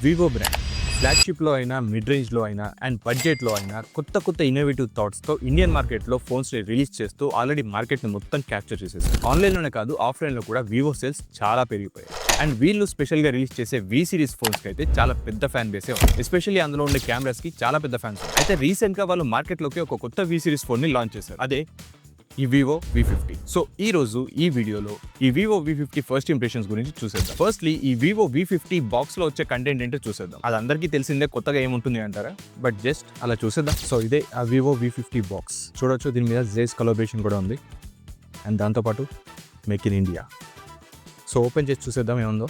Vivo brand ఫ్లాగ్షిప్లో అయినా mid రేంజ్లో అయినా అండ్ బడ్జెట్లో అయినా కొత్త ఇన్నోవేటివ్ థాట్స్తో ఇండియన్ మార్కెట్లో ఫోన్స్ని రిలీజ్ చేస్తూ ఆల్రెడీ మార్కెట్ని మొత్తం క్యాప్చర్ చేసేసారు. ఆన్లైన్లోనే కాదు ఆఫ్లైన్లో కూడా వివో సేల్స్ చాలా పెరిగిపోయాయి. అండ్ వీళ్ళు స్పెషల్గా రిలీజ్ చేసే వి సిరీస్ ఫోన్స్కి అయితే చాలా పెద్ద ఫ్యాన్ బేసే ఉంది. ఎస్పెషల్లీ అందులో ఉండే కెమెరాస్కి చాలా పెద్ద ఫ్యాన్స్. అయితే రీసెంట్గా వాళ్ళు మార్కెట్లోకి ఒక కొత్త వి సిరీస్ ఫోన్ని లాంచ్ చేశారు. అదే ఈ వివో V50. సో ఈ రోజు ఈ వీడియోలో ఈ వివో V50 ఫస్ట్ ఇంప్రెషన్స్ గురించి చూసేద్దాం. ఫస్ట్లీ ఈ వివో V50 బాక్స్ లో వచ్చే కంటెంట్ ఏంటో చూసేద్దాం. అది అందరికీ తెలిసిందే, కొత్తగా ఏముంటుంది అంటారా, బట్ జస్ట్ అలా చూసేద్దాం. సో ఇదే ఆ వివో V50 బాక్స్. చూడొచ్చు, దీని మీద జేస్ కొలాబరేషన్ కూడా ఉంది అండ్ దాంతోపాటు make in India. So open చేసి చూసేద్దాం ఏముందో.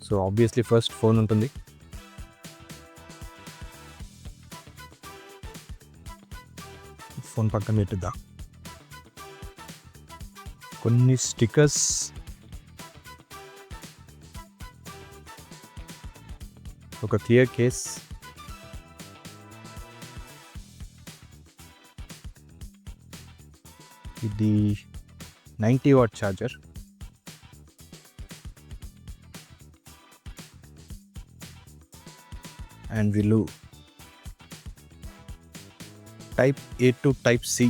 సో ఆబ్వియస్లీ ఫస్ట్ ఫోన్ ఉంటుంది. ఫోన్ పక్కన పెట్టిద్దాం. కొన్ని స్టిక్కర్స్, ఒక క్లియర్ కేస్, ఇది 90 వాట్ ఛార్జర్, అండ్ వీళ్ళు type A to type C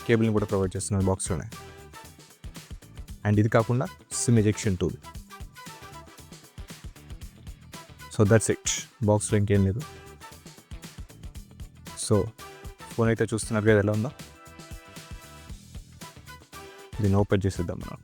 కేబుల్ని కూడా ప్రొవైడ్ చేస్తున్నారు బాక్స్లోనే. అండ్ ఇది కాకుండా SIM ejection tool. So that's it, బాక్స్లో ఇంకేం లేదు. సో ఫోన్ అయితే చూస్తున్నారు కదా ఎలా ఉందో. దీన్ని ఓపెన్ చేసేద్దాం మనం.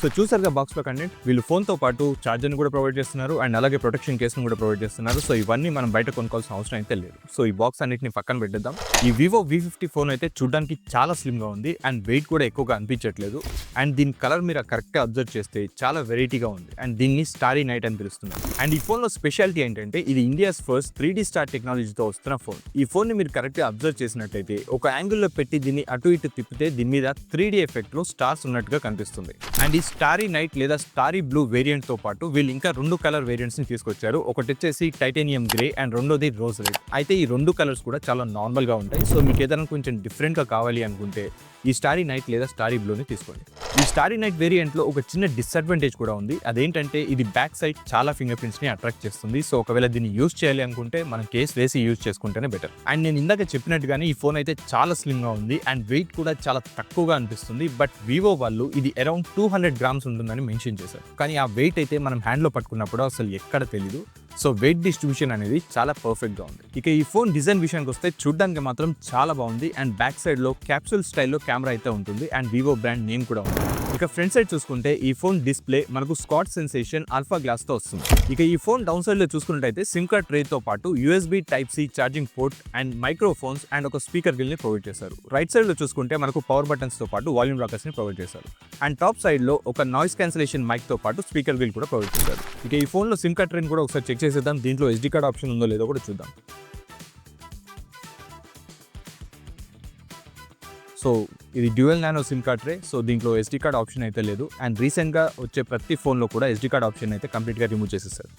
సో చూసారుగా బాక్స్లో కంటెంట్. వీళ్ళు ఫోన్తో పాటు ఛార్జర్ని కూడా ప్రొవైడ్ చేస్తున్నారు అండ్ అలాగే ప్రొటెక్షన్ కేసును కూడా ప్రొవైడ్ చేస్తున్నారు. సో ఇవన్నీ మనం బయట కొనుక్కోవాల్సిన అవసరం అయితే లేదు. సో ఈ బాక్స్ అన్నిటిని పక్కన పెట్టేద్దాం. ఈ వివో V50 ఫోన్ అయితే చూడడానికి చాలా స్లిమ్గా ఉంది అండ్ వెయిట్ కూడా ఎక్కువగా అనిపించట్లేదు. అండ్ దీని కలర్ మీరు కరెక్ట్గా అబ్జర్వ్ చేస్తే చాలా వెరైటీగా ఉంది అండ్ దీన్ని స్టారీ నైట్ అని పిలుస్తున్నారు. అండ్ ఈ ఫోన్లో స్పెషాలిటీ ఏంటంటే ఇది ఇండియాస్ ఫస్ట్ 3D స్టార్ టెక్నాలజీతో వస్తున్న ఫోన్. ఈ ఫోన్ని మీరు కరెక్ట్గా అబ్జర్వ్ చేసినట్టయితే ఒక యాంగిల్లో పెట్టి దీన్ని అటు ఇటు తిప్పితే దీని మీద 3D ఎఫెక్ట్లో స్టార్స్ ఉన్నట్టుగా కనిపిస్తుంది. అండ్ ఈ స్టారీ నైట్ లేదా స్టారీ బ్లూ వేరియంట్ తో పాటు వీళ్ళు ఇంకా 2 కలర్ వేరియంట్స్ ని తీసుకొచ్చారు. ఒకటి వచ్చేసి టైటానియం గ్రే అండ్ రెండోది రోజ్ రెడ్. అయితే ఈ 2 కలర్స్ కూడా చాలా నార్మల్ గా ఉంటాయి. సో మీకు ఏదైనా కొంచెం డిఫరెంట్ గా కావాలి అనుకుంటే ఈ స్టారీ నైట్ లేదా స్టారీ బ్లూని తీసుకోండి. ఈ స్టారీ నైట్ వేరియంట్ లో ఒక చిన్న డిసడ్వాంటేజ్ కూడా ఉంది. అదేంటంటే ఇది బ్యాక్ సైడ్ చాలా ఫింగర్ ప్రింట్స్ ని అట్రాక్ట్ చేస్తుంది. సో ఒకవేళ దీన్ని యూజ్ చేయాలి అనుకుంటే మనం కేస్ వేసి యూజ్ చేసుకుంటేనే బెటర్. అండ్ నేను ఇందాక చెప్పినట్టుగానే ఈ ఫోన్ అయితే చాలా స్లిమ్ గా ఉంది అండ్ వెయిట్ కూడా చాలా తక్కువగా అనిపిస్తుంది. బట్ వివో వాళ్ళు ఇది అరౌండ్ 200 గ్రామ్స్ ఉంటుందని మెన్షన్ చేశారు. కానీ ఆ వెయిట్ అయితే మనం హ్యాండ్లో పట్టుకున్నప్పుడు అసలు ఎక్కడ తెలీదు. సో వెయిట్ డిస్ట్రిబ్యూషన్ అనేది చాలా పర్ఫెక్ట్గా ఉంది. ఇక ఈ ఫోన్ డిజైన్ విషయానికి వస్తే చూడడానికి మాత్రం చాలా బాగుంది అండ్ బ్యాక్ సైడ్లో క్యాప్సూల్ స్టైల్లో కెమెరా అయితే ఉంటుంది అండ్ వివో బ్రాండ్ నేమ్ కూడా ఉంది. ఇక ఫ్రంట్ సైడ్ చూసుకుంటే ఈ ఫోన్ డిస్ప్లే మనకు స్కాట్ సెన్సేషన్ ఆల్ఫా గ్లాస్తో వస్తుంది. ఇక ఈ ఫోన్ డౌన్ సైడ్లో చూసుకున్నట్టయితే సిమ్ కార్డ్ ట్రేతో పాటు USB Type-C charging port and microphones and ఒక స్పీకర్ గిల్ని ప్రొవైడ్ చేశారు. రైట్ సైడ్లో చూసుకుంటే మనకు పవర్ బటన్స్తో పాటు వాల్యూమ్ రాకర్స్ని ప్రొవైడ్ చేశారు. అండ్ టాప్ సైడ్లో ఒక నాయిస్ క్యాన్సిలేషన్ మైక్తో పాటు స్పీకర్ గిల్ కూడా ప్రొవైడ్ చేశారు. ఇక ఈ ఫోన్లో సిమ్ కార్డ్ ట్రేని కూడా ఒకసారి చెక్ చేసేద్దాం. దీంట్లో SD కార్డ్ ఆప్షన్ ఉందో లేదో కూడా చూద్దాం. సో ఇది dual nano SIM card tray. So దీంట్లో SD కార్డ్ ఆప్షన్ అయితే లేదు అండ్ రీసెంట్గా వచ్చే ప్రతి ఫోన్లో కూడా SD కార్డ్ ఆప్షన్ అయితే కంప్లీట్గా రిమూవ్ చేసేసారు.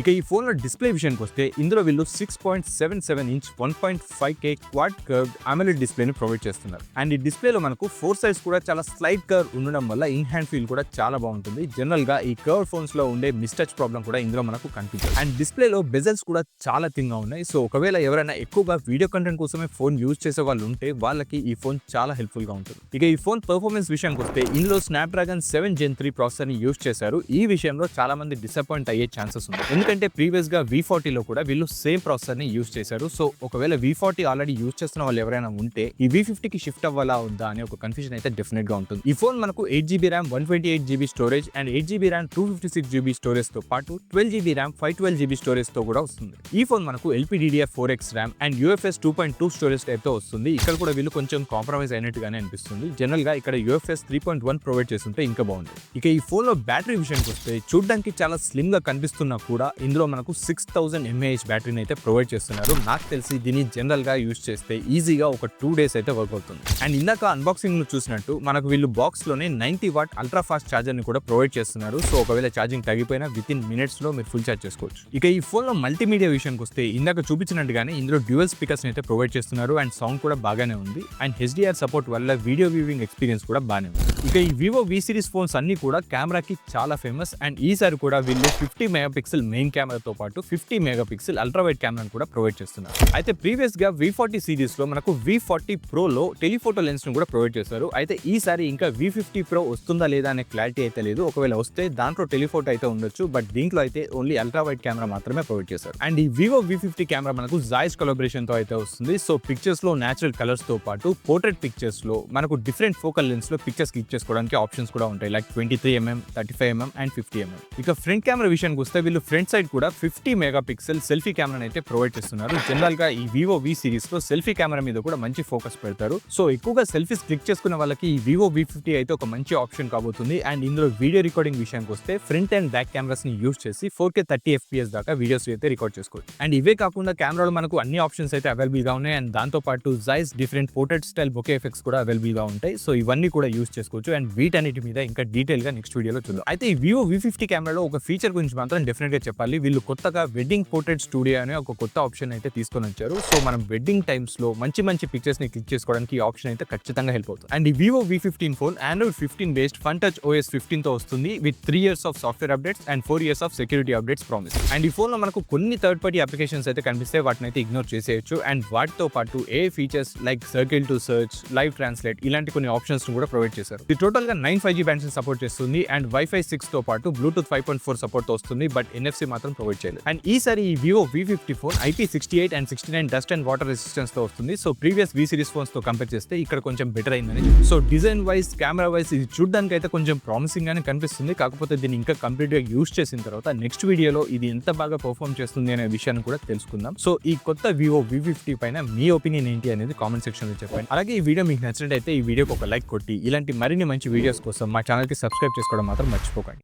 ఇక ఈ ఫోన్లో డిస్ప్లే విషయానికి వస్తే ఇందులో వీళ్ళు 6.77 inch 1.5K quad curved AMOLED డిస్ప్లేని ప్రొవైడ్ చేస్తున్నారు. అండ్ ఈ డిస్ప్లేలో మనకు 4 సైడ్స్ కూడా చాలా స్లైడ్ కర్వ్ ఉండడం వల్ల ఇన్ హ్యాండ్ ఫీల్ కూడా చాలా బాగుంటుంది. జనరల్గా ఈ కర్వ్ ఫోన్స్లో ఉండే మిస్టచ్ ప్రాబ్లం కూడా ఇందులో మనకు కనిపించదు. అండ్ డిస్ప్లేలో బెజల్స్ కూడా చాలా థిన్గా ఉన్నాయి. సో ఒకవేళ ఎవరైనా ఎక్కువగా వీడియో కంటెంట్ కోసమే ఫోన్ యూజ్ చేసే వాళ్ళు ఉంటే వాళ్ళకి ఈ ఫోన్ చాలా హెల్ప్ఫుల్గా ఉంటుంది. ఇక ఈ ఫోన్ పర్ఫార్మెన్స్ విషయానికి వస్తే ఇందులో స్నాప్డ్రాగన్ 7 Gen 3 ప్రాసెసర్ని యూజ్ చేశారు. ఈ విషయంలో చాలా మంది డిసప్పాయింట్ అయ్యే ఛాన్సెస్ ఉంది. ఎందుకంటే ప్రీవియస్గా V40లో కూడా వీళ్ళు సేమ్ ప్రాసెసర్ని యూజ్ చేశారు. సో ఒకవేళ V40 ఆల్రెడీ యూజ్ చేస్తున్న వాళ్ళు ఎవరైనా ఉంటే ఈ V50కి షిఫ్ట్ అవ్వాలా ఉందా అనే ఒక కన్ఫ్యూజన్ అయితే డెఫినెట్గా ఉంటుంది. ఈ ఫోన్ మనకు 8GB RAM 128GB storage and 8GB RAM 256GB స్టోరేజ్తో పాటు 12GB RAM 512GB స్టోరేజ్తో కూడా వస్తుంది. ఈ ఫోన్ మనకు LPDDR4X RAM and UFS 2.2 storage టైప్తో వస్తుంది. ఇక్కడ కూడా వీళ్ళు కొంచెం కాంప్రమైజ్ అయినట్టుగానే అనిపిస్తుంది. జనరల్గా ఇక్కడ UFS 3.1 ప్రొవైడ్ చేస్తుంటే ఇంకా బాగుంది. ఇక ఈ ఫోన్లో బ్యాటరీ విషయానికి వస్తే చూడడానికి చాలా స్లిమ్గా కనిపిస్తున్నా కూడా ఇందులో మనకు 6000 mAh బ్యాటరీని అయితే ప్రొవైడ్ చేస్తున్నారు. నాకు తెలిసి దీన్ని జనరల్గా యూజ్ చేస్తే ఈజీగా ఒక 2 days అయితే వర్క్ అవుతుంది. అండ్ ఇందాక అన్బాక్సింగ్లో చూసినట్టు మనకు వీళ్ళు బాక్స్లోనే 90 వాట్ అల్ట్రా ఫాస్ట్ ఛార్జర్ని కూడా ప్రొవైడ్ చేస్తున్నారు. సో ఒకవేళ ఛార్జింగ్ తగ్గిపోయినా వితిన్ మినిట్స్లో మీరు ఫుల్ ఛార్జ్ చేసుకోవచ్చు. ఇక ఈ ఫోన్లో మల్టీమీడియా విషయానికి వస్తే ఇందాక చూపించినట్టుగానే ఇందులో డ్యూయల్ స్పీకర్స్ అయితే ప్రొవైడ్ చేస్తున్నారు అండ్ సౌండ్ కూడా బాగానే ఉంది. అండ్ HDR సపోర్ట్ వల్ల వీడియో వ్యూవింగ్ ఎక్స్పీరియన్స్ కూడా బాగానే ఉంది. ఇక ఈ వివో V సిరీస్ ఫోన్స్ అన్ని కూడా కెమెరాకి చాలా ఫేమస్. అండ్ ఈసారి కూడా వీళ్ళు 50 మెగాపిక్సెల్ మెయిన్ కెమెరాతో పాటు 50 మెగాపిక్సెల్ అల్ట్రా వైడ్ కెమెరాను కూడా ప్రొవైడ్ చేస్తున్నారు. అయితే ప్రీవియస్ గా V40 సిరీస్ లో మనకు V40 Pro లో టెలిఫోటో లెన్స్ ను కూడా ప్రొవైడ్ చేశారు. అయితే ఈసారి ఇంకా V50 Pro వస్తుందా లేదా అనే క్లారిటీ అయితే లేదు. ఒకవేళ వస్తే దాంట్లో టెలిఫోటో అయితే ఉండొచ్చు, బట్ దీంట్లో అయితే ఓన్లీ అల్ట్రా వైడ్ కెమెరా మాత్రమే ప్రొవైడ్ చేశారు. అండ్ ఈ వివో V50 కెమెరా మనకు జాయిస్ కొలాబరేషన్ తో అయితే వస్తుంది. సో పిక్చర్స్ లో నేచురల్ కలర్స్ తో పాటు పోర్ట్రేట్ పిక్చర్స్ లో మనకు డిఫరెంట్ ఫోకల్ లెన్స్ లో పిక్చర్స్ క్లిక్ చేసుకోవడానికి ఆప్షన్స్ కూడా ఉంటాయి. Like 23mm, 35mm and 50mm. ఇక ఫ్రంట్ కెమెరా విషయానికి వస్తే వీళ్ళు ఫ్రంట్ సైడ్ కూడా 50 మెగాపిక్సెల్ సెల్ఫీ కెమెరాని అయితే ప్రొవైడ్ చేస్తున్నారు. జనరల్ గా ఈ వివో V సిరీస్ లో సెల్ఫీ కెమెరా మీద కూడా మంచి ఫోకస్ పెడతారు. సో ఎక్కువగా సెల్ఫీస్ క్లిక్ చేసుకున్న వాళ్ళకి ఈ వివో V50 అయితే ఒక మంచి ఆప్షన్ కాబోతుంది. అండ్ ఇందులో వీడియో రికార్డింగ్ విషయానికి వస్తే ఫ్రంట్ అండ్ బ్యాక్ కెమెరాస్ ని యూజ్ చేసి 4K 30 FPS దాకా వీడియోస్ అయితే రికార్డ్ చేసుకోవచ్చు. అండ్ ఇవే కాకుండా కెమెరాలో మనకు అన్ని ఆప్షన్స్ అయితే అవైలబుల్ గా ఉన్నాయి. అండ్ దాంతో పాటు Zeiss different portrait style bokeh effects కూడా అవైలబుల్ గా ఉంటాయి. సో ఇవన్నీ కూడా యూజ్ చేసుకోవచ్చు. అండ్ వీటన్నిటి మీద ఇంకా డీటెయిల్ గా నెక్స్ట్ వీడియోలో చూద్దాం. అయితే ఈ వివో V50 కెమెరాలో ఒక ఫీచర్ గురించి మాత్రం డెఫినెట్ గా చెప్పాలి. వీళ్ళు కొత్తగా వెడ్డింగ్ పోర్ట్రేట్ స్టూడియో అనే ఒక కొత్త ఆప్షన్ అయితే తీసుకొని వచ్చారు. సో మనం వెడ్డింగ్ టైమ్స్ లో మంచి మంచి పిక్చర్స్ ని క్లిక్ చేసుకోవడానికి ఈ ఆప్షన్ అయితే ఖచ్చితంగా హెల్ప్ అవుతుంది. అండ్ ఈ Vivo V15 phone Android 15 based FunTouch OS 15 తో వస్తుంది with 3 years of software updates and 4 years of security updates promise. And ఈ ఫోన్ లో మనకు కొన్ని థర్డ్ పార్టీ అప్లికేషన్స్ అయితే కనిపిస్తే వాటిని అయితే ఇగ్నోర్ చేసేయచ్చు. అండ్ వాటితో పాటు ఏ features like circle to search, live translate ఇలాంటి కొన్ని ఆప్షన్స్ కూడా ప్రొవైడ్ చేశారు. ఇది టోటల్ గా 9 5G బ్యాండ్స్ సపోర్ట్ చేస్తుంది. అండ్ Wi-Fi 6 తో పాటు Bluetooth 5.4 సపోర్ట్ తో వస్తుంది. బట్ NFC మాత్రం ప్రొవైడ్ చేయలేదు. అండ్ ఈసారి ఈ Vivo V50 phone IP68 and 69 dust and water resistance తో వస్తుంది. So previous V series phones తో కంపేర్ చేస్తే ఇక్కడ కొంచెం బెటర్ అయిందని. So design wise, camera wise ఇది చూడడానికి అయితే కొంచెం ప్రామిసింగ్ గానే కనిపిస్తుంది. కాకపోతే దీన్ని ఇంకా కంప్లీట్ గా యూజ్ చేసిన తర్వాత నెక్స్ట్ వీడియోలో ఇది ఎంత బాగా పర్ఫార్మ్ చేస్తుంది అనే విషయాన్ని కూడా తెలుసుకుందాం. సో ఈ కొత్త వివో V50 పైన మీ ఒపీనియన్ ఏంటి అనేది కామెంట్ సెక్షన్ లో చెప్పండి. అలాగే ఈ వీడియో మీకు నచ్చినట్లయితే ఈ వీడియోకి ఒక లైక్ కొట్టి ఇలాంటి మరిన్ని మంచి వీడియోస్ కోసం మా ఛానల్ కి సబ్స్క్రైబ్ చేసుకోవడం మాత్రం మర్చిపోకండి.